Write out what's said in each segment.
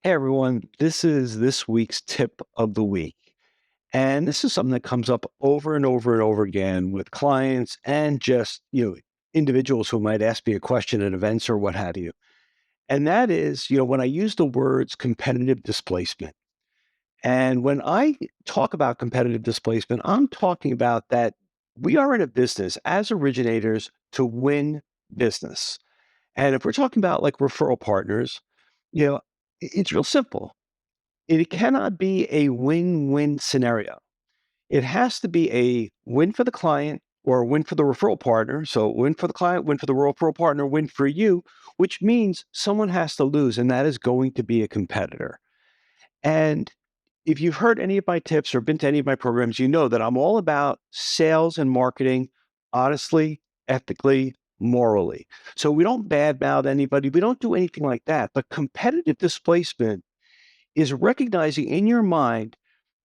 Hey everyone, this is this week's tip of the week. And this is something that comes up over and over and over again with clients and just, individuals who might ask me a question at events or what have you. And that is, when I use the words competitive displacement. And when I talk about competitive displacement, I'm talking about that we are in a business as originators to win business. And if we're talking about like referral partners, it's real simple. It cannot be a win-win scenario. It has to be a win for the client or a win for the referral partner. So win for the client, win for the referral partner, win for you, which means someone has to lose, and that is going to be a competitor. And if you've heard any of my tips or been to any of my programs, you know that I'm all about sales and marketing honestly, ethically, morally. So we don't badmouth anybody. We don't do anything like that. But competitive displacement is recognizing in your mind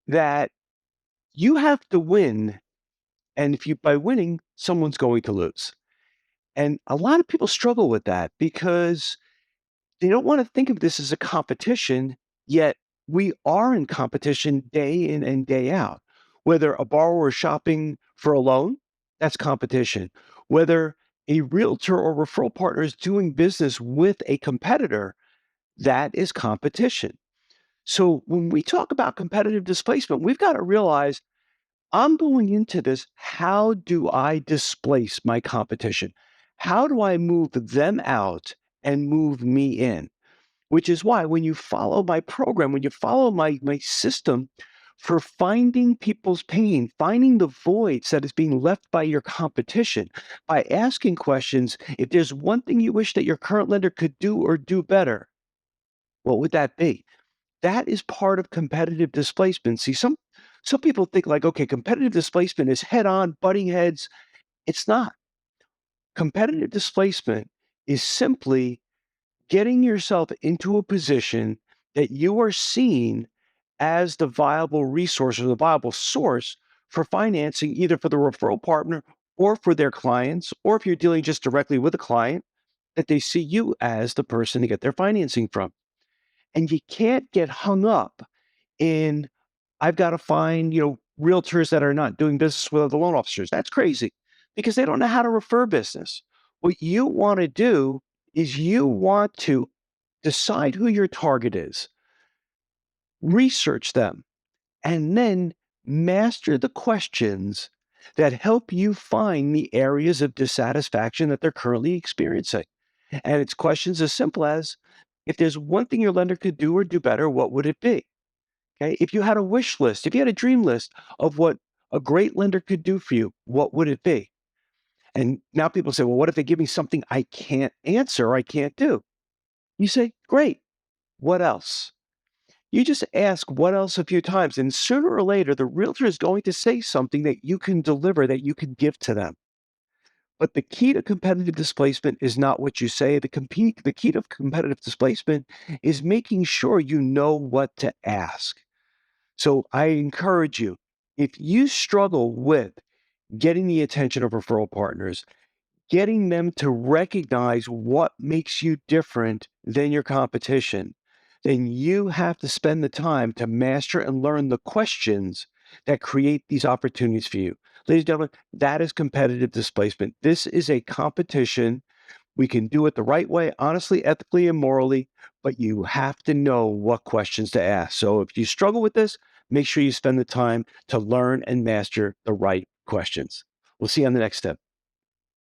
that you have to win, and if you by winning, someone's going to lose. And a lot of people struggle with that because they don't want to think of this as a competition, yet we are in competition day in and day out. Whether a borrower is shopping for a loan, that's competition. Whether a realtor or referral partner is doing business with a competitor, that is competition. So when we talk about competitive displacement, we've got to realize I'm going into this. How do I displace my competition? How do I move them out and move me in? Which is why when you follow my program, when you follow my system for finding people's pain, finding the voids that is being left by your competition, by asking questions, if there's one thing you wish that your current lender could do or do better, what would that be? That is part of competitive displacement. See, some people think like, okay, competitive displacement is head on, butting heads. It's not. Competitive displacement is simply getting yourself into a position that you are seen as the viable resource or the viable source for financing, either for the referral partner or for their clients, or if you're dealing just directly with a client, that they see you as the person to get their financing from. And you can't get hung up in I've got to find, realtors that are not doing business with other loan officers. That's crazy because they don't know how to refer business. What you want to do is you want to decide who your target is, research them, and then master the questions that help you find the areas of dissatisfaction that they're currently experiencing. And it's questions as simple as if there's one thing your lender could do or do better, what would it be? Okay. If you had a wish list, if you had a dream list of what a great lender could do for you, what would it be? And now people say, well, what if they give me something I can't answer or I can't do? You say, great. What else? You just ask what else a few times, and sooner or later, the realtor is going to say something that you can deliver, that you can give to them. But the key to competitive displacement is not what you say. The key to competitive displacement is making sure you know what to ask. So I encourage you, if you struggle with getting the attention of referral partners, getting them to recognize what makes you different than your competition, then you have to spend the time to master and learn the questions that create these opportunities for you. Ladies and gentlemen, that is competitive displacement. This is a competition. We can do it the right way, honestly, ethically, and morally, but you have to know what questions to ask. So if you struggle with this, make sure you spend the time to learn and master the right questions. We'll see you on the next step.